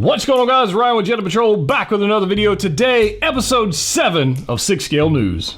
What's going on, guys? Ryan with Jedha Patrol, back with another video. Today, episode 7 of 6 Scale News.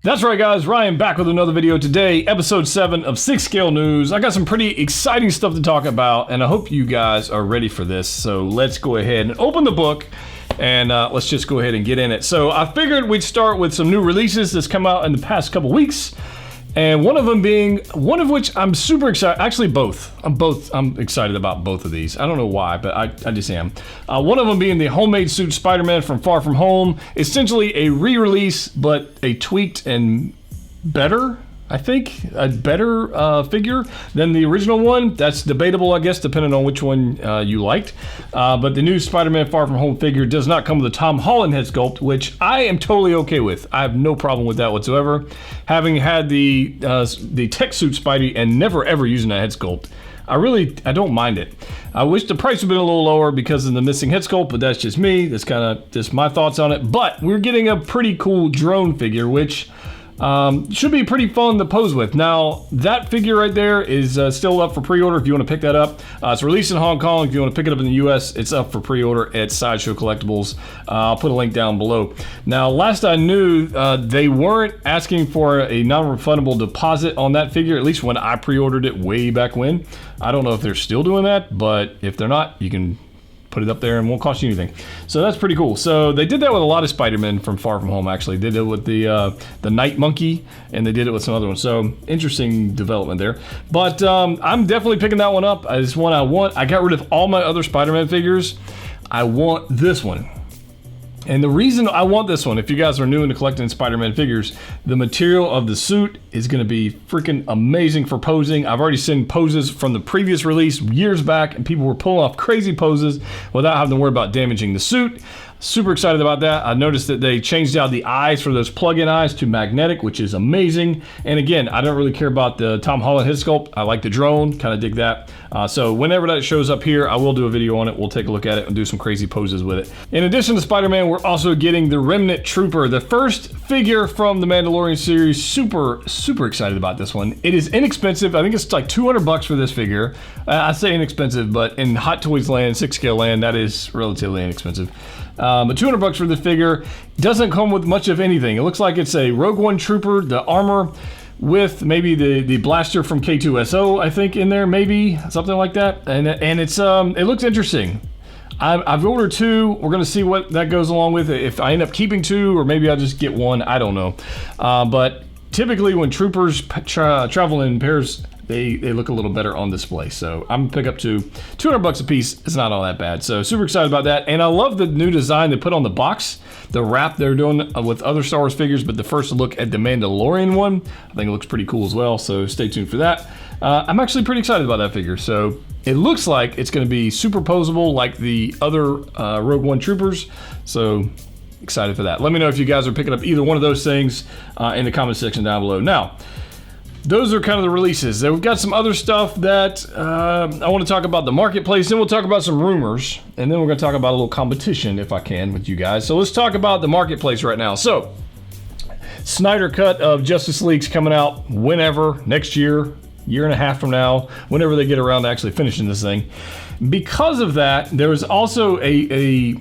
That's right, guys. Ryan back with another video today, episode 7 of 6 Scale News. I got some pretty exciting stuff to talk about, and I hope you guys are ready for this. So let's go ahead and open the book, and let's just go ahead and get in it. So I figured we'd start with some new releases that's come out in the past couple weeks, and one of which I'm super excited. Actually, both. I'm excited about both of these. I don't know why, but I just am. One of them being the homemade suit SpiderMan from Far From Home. Essentially a re-release, but a tweaked and better, I think, a better figure than the original one. That's debatable, I guess, depending on which one you liked. But the new Spider-Man Far From Home figure does not come with a Tom Holland head sculpt, which I am totally okay with. I have no problem with that whatsoever. Having had the tech suit Spidey and never ever using a head sculpt, I don't mind it. I wish the price would have been a little lower because of the missing head sculpt, but that's just me. That's kind of just my thoughts on it. But we're getting a pretty cool drone figure, which should be pretty fun to pose with. Now, that figure right there is still up for pre-order if you want to pick that up. It's released in Hong Kong. If you want to pick it up in the US, it's up for pre-order at Sideshow Collectibles. I'll put a link down below. Now, last I knew, they weren't asking for a non-refundable deposit on that figure, at least when I pre-ordered it way back when. I don't know if they're still doing that, but if they're not, you can put it up there and won't cost you anything. So that's pretty cool. So they did that with a lot of Spider-Man from Far From Home, actually. They did it with the Night Monkey, and they did it with some other ones. So interesting development there. But I'm definitely picking that one up. It's one I want. I got rid of all my other Spider-Man figures. I want this one. And the reason I want this one, if you guys are new into collecting Spider-Man figures, the material of the suit is going to be freaking amazing for posing. I've already seen poses from the previous release years back, and people were pulling off crazy poses without having to worry about damaging the suit. Super excited about that. I noticed that they changed out the eyes for those plug-in eyes to magnetic, which is amazing. And again, I don't really care about the Tom Holland head sculpt. I like the drone, kind of dig that. So whenever that shows up here, I will do a video on it. We'll take a look at it and do some crazy poses with it. In addition to Spider-Man, we're also getting the Remnant Trooper, the first figure from the Mandalorian series. Super excited about this one. It is inexpensive. I think it's like 200 bucks for this figure. I say inexpensive, but in Hot Toys land, 6 scale land, that is relatively inexpensive. But 200 bucks for the figure. Doesn't come with much of anything. It looks like it's a Rogue One Trooper, the armor, with maybe the blaster from K2SO, I think, in there, maybe something like that. And it's it looks interesting. I've ordered 2. We're gonna see what that goes along with it. If I end up keeping 2, or maybe I'll just get 1. I don't know. But typically when troopers travel in pairs, they look a little better on display. So I'm gonna pick up 2. 200 bucks a piece. It's not all that bad. So super excited about that. And I love the new design they put on the box, the wrap they're doing with other Star Wars figures, but the first look at the Mandalorian one, I think it looks pretty cool as well. So stay tuned for that. I'm actually pretty excited about that figure. So it looks like it's gonna be super posable like the other Rogue One Troopers. So excited for that. Let me know if you guys are picking up either one of those things in the comment section down below. Now, those are kind of the releases. We've got some other stuff that I want to talk about the marketplace, then we'll talk about some rumors, and then we're going to talk about a little competition, if I can, with you guys. So let's talk about the marketplace right now. So, Snyder Cut of Justice League's coming out whenever, next year, year and a half from now, whenever they get around to actually finishing this thing. Because of that, there was also a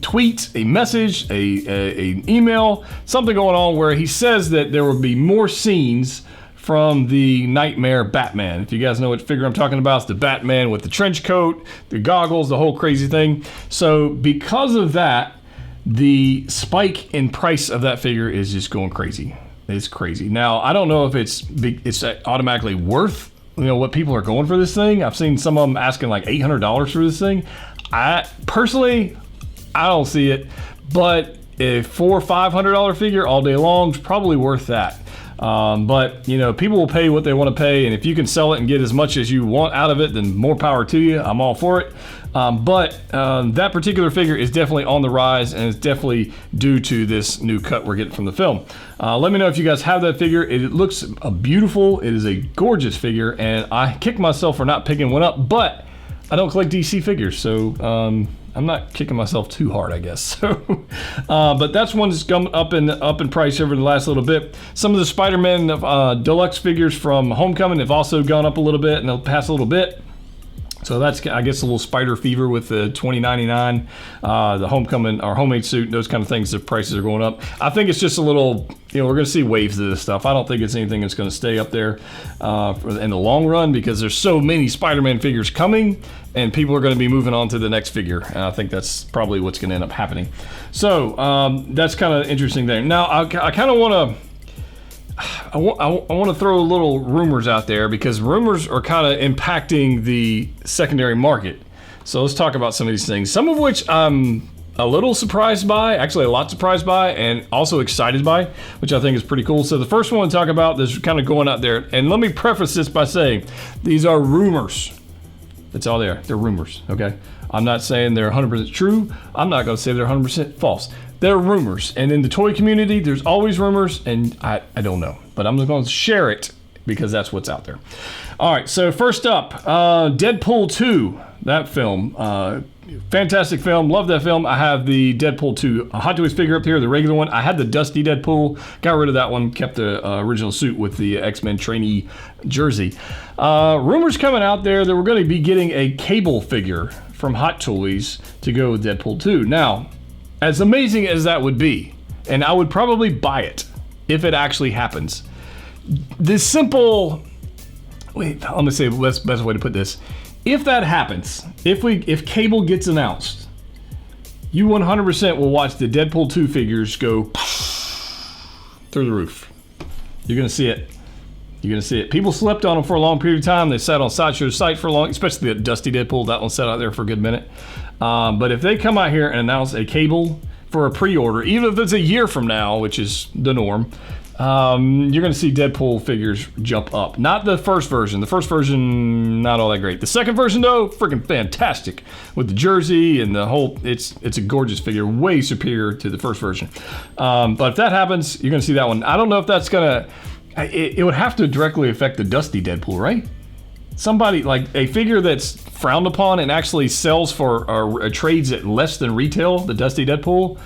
tweet, a message, an email, something going on where he says that there will be more scenes from the Nightmare Batman. If you guys know what figure I'm talking about, it's the Batman with the trench coat, the goggles, the whole crazy thing. So because of that, the spike in price of that figure is just going crazy. It's crazy. Now, I don't know if it's automatically worth, what people are going for this thing. I've seen some of them asking like $800 for this thing. Personally, I don't see it, but a $400 or $500 figure all day long is probably worth that. But people will pay what they want to pay, and if you can sell it and get as much as you want out of it, then more power to you. I'm all for it. But that particular figure is definitely on the rise, and it's definitely due to this new cut we're getting from the film. Let me know if you guys have that figure. It looks beautiful. It is a gorgeous figure, and I kick myself for not picking one up, but I don't collect DC figures, so not kicking myself too hard, I guess. So, but that's one that's come up in price over the last little bit. Some of the Spider-Man deluxe figures from Homecoming have also gone up a little bit, and they'll pass a little bit. So that's, I guess, a little spider fever with the $20.99, the Homecoming or homemade suit, those kind of things. The prices are going up. I think it's just a little, we're going to see waves of this stuff. I don't think it's anything that's going to stay up there in the long run, because there's so many Spider-Man figures coming, and people are going to be moving on to the next figure. And I think that's probably what's going to end up happening. So that's kind of interesting there. Now I kind of want to. I want to throw little rumors out there, because rumors are kind of impacting the secondary market. So let's talk about some of these things, some of which I'm a little surprised by, actually a lot surprised by, and also excited by, which I think is pretty cool. So the first one to talk about that's kind of going out there, and let me preface this by saying these are rumors. That's all they are. They're rumors, okay? I'm not saying they're 100% true. I'm not going to say they're 100% false. They're rumors, and in the toy community, there's always rumors, and I don't know, but I'm just going to share it because that's what's out there. All right, so first up, Deadpool 2, that film, fantastic film, love that film. I have the Deadpool 2 Hot Toys figure up here, the regular one. I had the Dusty Deadpool, got rid of that one, kept the original suit with the X-Men trainee jersey. Rumors coming out there that we're going to be getting a Cable figure from Hot Toys to go with Deadpool 2. Now, as amazing as that would be, and I would probably buy it if it actually happens. This simple, let me say the best way to put this. If that happens, if Cable gets announced, you 100% will watch the Deadpool 2 figures go through the roof. You're gonna see it. You're gonna see it. People slept on them for a long period of time. They sat on Sideshow's site for a long, especially the Dusty Deadpool. That one sat out there for a good minute. But if they come out here and announce a Cable for a pre-order, even if it's a year from now, which is the norm, you're going to see Deadpool figures jump up. Not the first version. The first version, not all that great. The second version, though, freaking fantastic. With the jersey and the whole, it's a gorgeous figure, way superior to the first version. But if that happens, you're going to see that one. I don't know if that's going to, it would have to directly affect the Dusty Deadpool, right? Somebody, like a figure that's frowned upon and actually sells for trades at less than retail, the Dusty Deadpool,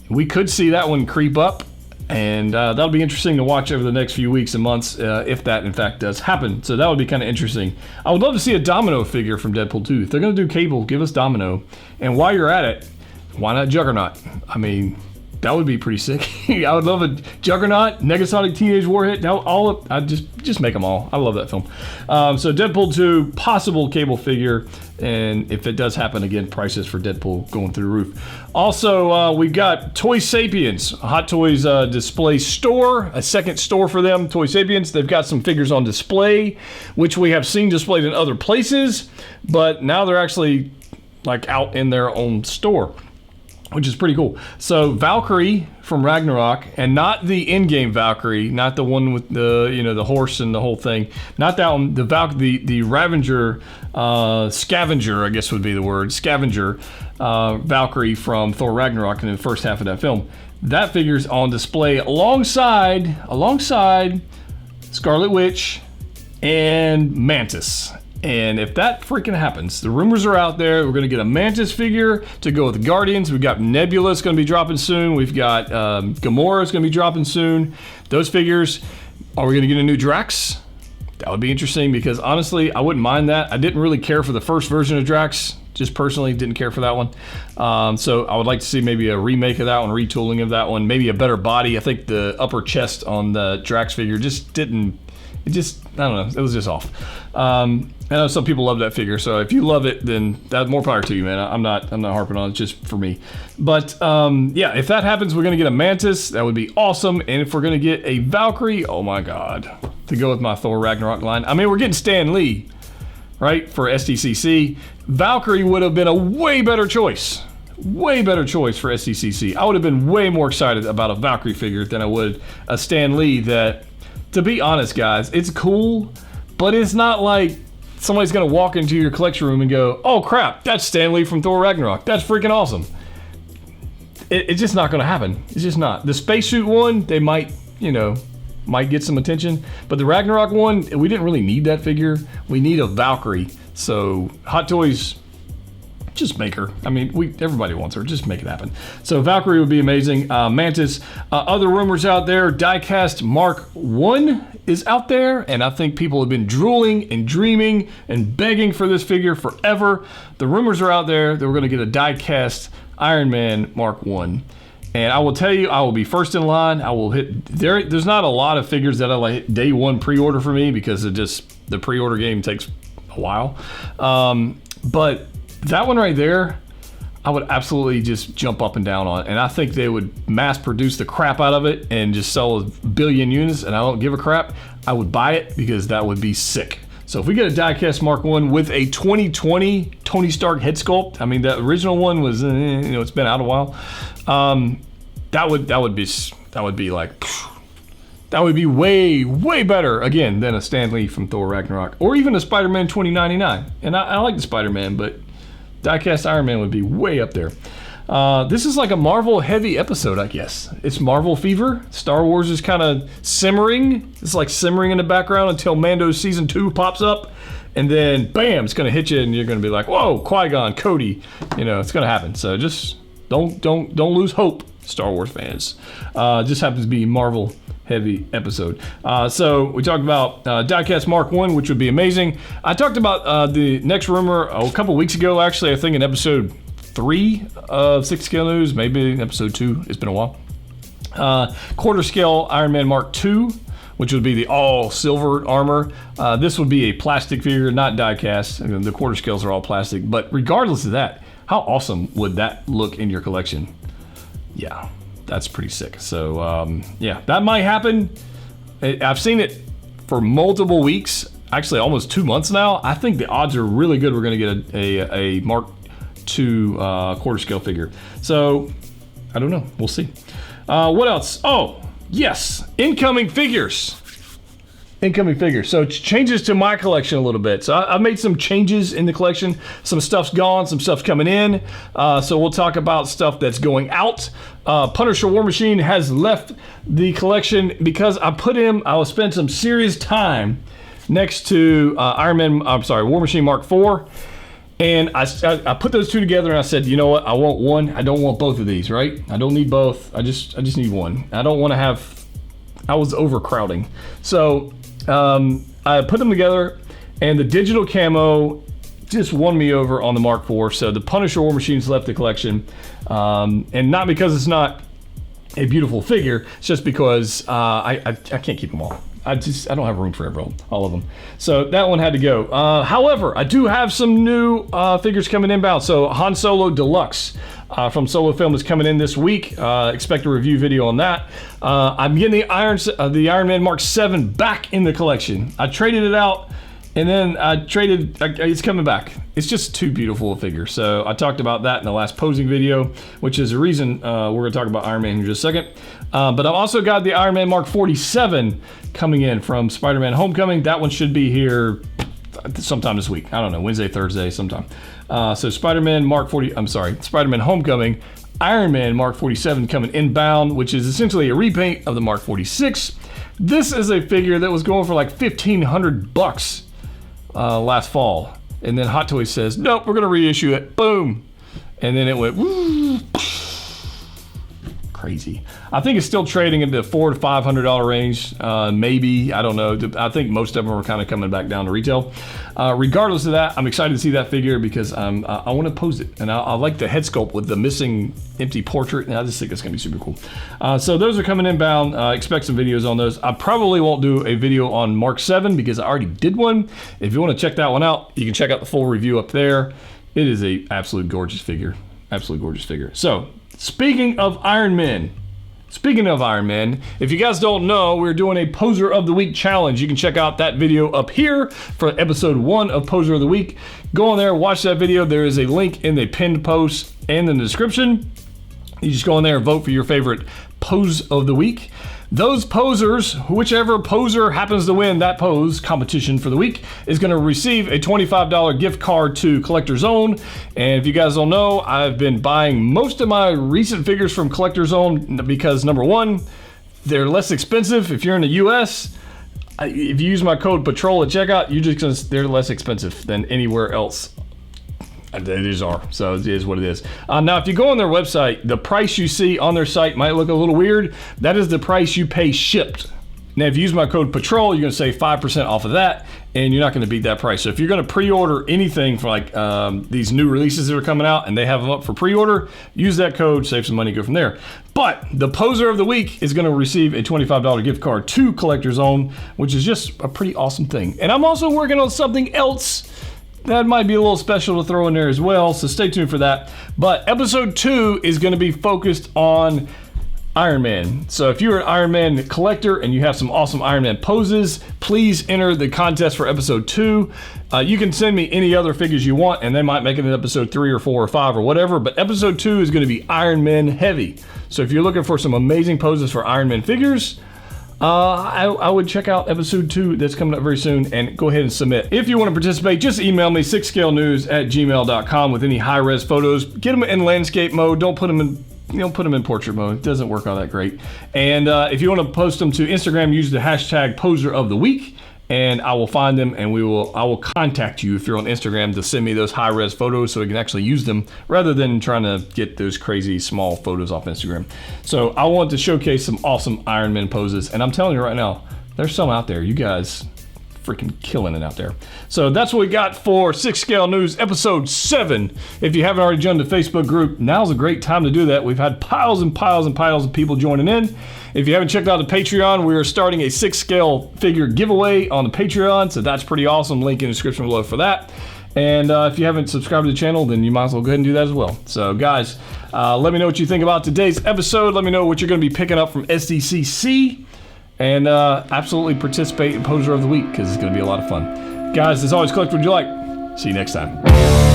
we could see that one creep up, and that'll be interesting to watch over the next few weeks and months if that in fact does happen. So that would be kind of interesting. I would love to see a Domino figure from Deadpool 2. If they're going to do Cable, give us Domino. And while you're at it, why not Juggernaut? I mean, that would be pretty sick. I would love a Juggernaut, Negasonic Teenage Warhead. Now, I'd just make them all. I love that film. So Deadpool 2, possible Cable figure, and if it does happen again, prices for Deadpool going through the roof. Also, we got Toy Sapiens, Hot Toys display store, a second store for them. Toy Sapiens, they've got some figures on display, which we have seen displayed in other places, but now they're actually like out in their own store, which is pretty cool. So Valkyrie from Ragnarok, and not the in-game Valkyrie, not the one with the the horse and the whole thing, not that one. The Ravager, Scavenger, I guess would be the word, Scavenger Valkyrie from Thor Ragnarok in the first half of that film. That figure's on display alongside Scarlet Witch and Mantis. And if that freaking happens, the rumors are out there, we're going to get a Mantis figure to go with the Guardians. We've got Nebula's going to be dropping soon. We've got Gamora's going to be dropping soon. Those figures, are we going to get a new Drax? That would be interesting, because honestly, I wouldn't mind that. I didn't really care for the first version of Drax. Just personally didn't care for that one. So I would like to see maybe a remake of that one, retooling of that one, maybe a better body. I think the upper chest on the Drax figure just didn't, I don't know, it was just off. I know some people love that figure, so if you love it, then that's more power to you, man. I'm not harping on it, just for me. But yeah, if that happens, we're gonna get a Mantis. That would be awesome. And if we're gonna get a Valkyrie, oh my God, to go with my Thor Ragnarok line. I mean, we're getting Stan Lee, right, for SDCC. Valkyrie would have been a way better choice. Way better choice for SDCC. I would have been way more excited about a Valkyrie figure than I would a Stan Lee that, to be honest, guys, it's cool, but it's not like somebody's gonna walk into your collection room and go, oh crap, that's Stan Lee from Thor Ragnarok. That's freaking awesome. It's just not gonna happen. It's just not. The spacesuit one, they might get some attention, but the Ragnarok one, we didn't really need that figure. We need a Valkyrie. So Hot Toys, just make her. I mean, everybody wants her. Just make it happen. So Valkyrie would be amazing. Mantis. Other rumors out there. Diecast Mark 1 is out there, and I think people have been drooling and dreaming and begging for this figure forever. The rumors are out there that we're going to get a diecast Iron Man Mark 1. And I will tell you, I will be first in line. I will hit there's not a lot of figures that I like day one pre-order for me because the pre-order game takes a while. But that one right there, I would absolutely just jump up and down on. And I think they would mass produce the crap out of it and just sell a billion units, and I don't give a crap. I would buy it because that would be sick. So if we get a diecast Mark 1 with a 2020 Tony Stark head sculpt, I mean, the original one was, it's been out a while. That would be like, that would be way better, again, than a Stan Lee from Thor Ragnarok, or even a Spider-Man 2099. And I like the Spider-Man, but diecast Iron Man would be way up there. This is like a Marvel heavy episode, I guess. It's Marvel fever. Star Wars is kind of simmering. It's like simmering in the background until Mando's season 2 pops up, and then bam, it's gonna hit you, and you're gonna be like, whoa, Qui-Gon, Cody. It's gonna happen. So just don't lose hope, Star Wars fans. Just happens to be Marvel heavy episode. So we talked about diecast Mark 1, which would be amazing. I talked about the next rumor a couple weeks ago, actually, I think in episode 3 of 6 Scale News, maybe episode 2, it's been a while. Quarter scale Iron Man Mark 2, which would be the all silver armor. This would be a plastic figure, not die-cast. The quarter scales are all plastic, but regardless of that, how awesome would that look in your collection? Yeah, that's pretty sick. So yeah, that might happen. I've seen it for multiple weeks, actually almost 2 months now. I think the odds are really good we're gonna get a Mark 2 quarter scale figure. So I don't know, we'll see. What else? Oh, yes, incoming figures. So changes to my collection a little bit. So I've made some changes in the collection. Some stuff's gone, some stuff's coming in. So we'll talk about stuff that's going out. Punisher War Machine has left the collection because I will spend some serious time next to War Machine Mark 4. And I put those two together and I said, you know what? I want one. I don't want both of these, right? I don't need both. I just need one. I don't want to have. I was overcrowding. So I put them together, and the digital camo just won me over on the Mark IV. So the Punisher War Machine's left the collection, and not because it's not a beautiful figure. It's just because I can't keep them all. I don't have room for all of them. So that one had to go. However, I do have some new figures coming inbound. So Han Solo Deluxe from Solo Film is coming in this week. Expect a review video on that. I'm getting the Iron Man Mark 7 back in the collection. I traded it out, and then it's coming back. It's just too beautiful a figure. So I talked about that in the last posing video, which is the reason we're going to talk about Iron Man in just a second. But I've also got the Iron Man Mark 47 coming in from Spider-Man Homecoming. That one should be here sometime this week. I don't know, Wednesday, Thursday, sometime. So Spider-Man Homecoming, Iron Man Mark 47 coming inbound, which is essentially a repaint of the Mark 46. This is a figure that was going for like $1,500 last fall. And then Hot Toys says, nope, we're going to reissue it. Boom. And then it went, woo, crazy. I think it's still trading in the $400 to $500 range, maybe. I don't know. I think most of them are kind of coming back down to retail. Regardless of that, I'm excited to see that figure because I want to pose it, and I like the head sculpt with the missing empty portrait, and I just think it's going to be super cool. So those are coming inbound. Expect some videos on those. I probably won't do a video on Mark 7 because I already did one. If you want to check that one out, you can check out the full review up there. It is a absolute gorgeous figure. Absolutely gorgeous figure. So speaking of Iron Man, if you guys don't know, we're doing a Poser of the Week challenge. You can check out that video up here for episode 1 of Poser of the Week. Go on there, watch that video. There is a link in the pinned post and in the description. You just go in there and vote for your favorite pose of the week. Those posers, whichever poser happens to win that pose competition for the week, is going to receive a $25 gift card to Collector's Own. And if you guys don't know, I've been buying most of my recent figures from Collector's Own because, number one, they're less expensive if you're in the US. If you use my code PATROL at checkout, they're less expensive than anywhere else These are, so it is what it is. Now, if you go on their website, the price you see on their site might look a little weird. That is the price you pay shipped. Now, if you use my code PATROL, you're going to save 5% off of that, and you're not going to beat that price. So if you're going to pre-order anything for like these new releases that are coming out and they have them up for pre-order, use that code, save some money, go from there. But the poser of the week is going to receive a $25 gift card to Collector's Zone, which is just a pretty awesome thing. And I'm also working on something else that might be a little special to throw in there as well, so stay tuned for that. But episode 2 is going to be focused on Iron Man. So if you're an Iron Man collector and you have some awesome Iron Man poses, please enter the contest for episode 2. You can send me any other figures you want, and they might make it in episode 3 or 4 or 5 or whatever, but episode 2 is going to be Iron Man heavy. So if you're looking for some amazing poses for Iron Man figures, I would check out episode 2 that's coming up very soon and go ahead and submit. If you want to participate, just email me 6scalenews@gmail.com with any high-res photos. Get them in landscape mode. Don't put them in, put them in portrait mode. It doesn't work all that great. And if you want to post them to Instagram, use the hashtag poser of the week, and I will find them, and I will contact you if you're on Instagram to send me those high-res photos so we can actually use them rather than trying to get those crazy small photos off Instagram. So I want to showcase some awesome Iron Man poses, and I'm telling you right now, there's some out there. You guys freaking killing it out there. So that's what we got for 6 Scale News episode 7. If you haven't already joined the Facebook group, now's a great time to do that. We've had piles and piles and piles of people joining in. If you haven't checked out the Patreon, we are starting a 6 scale figure giveaway on the Patreon, so that's pretty awesome. Link in the description below for that. And if you haven't subscribed to the channel, then you might as well go ahead and do that as well. So guys, let me know what you think about today's episode. Let me know what you're going to be picking up from SDCC. And absolutely participate in Poser of the Week because it's going to be a lot of fun. Guys, as always, collect what you like. See you next time.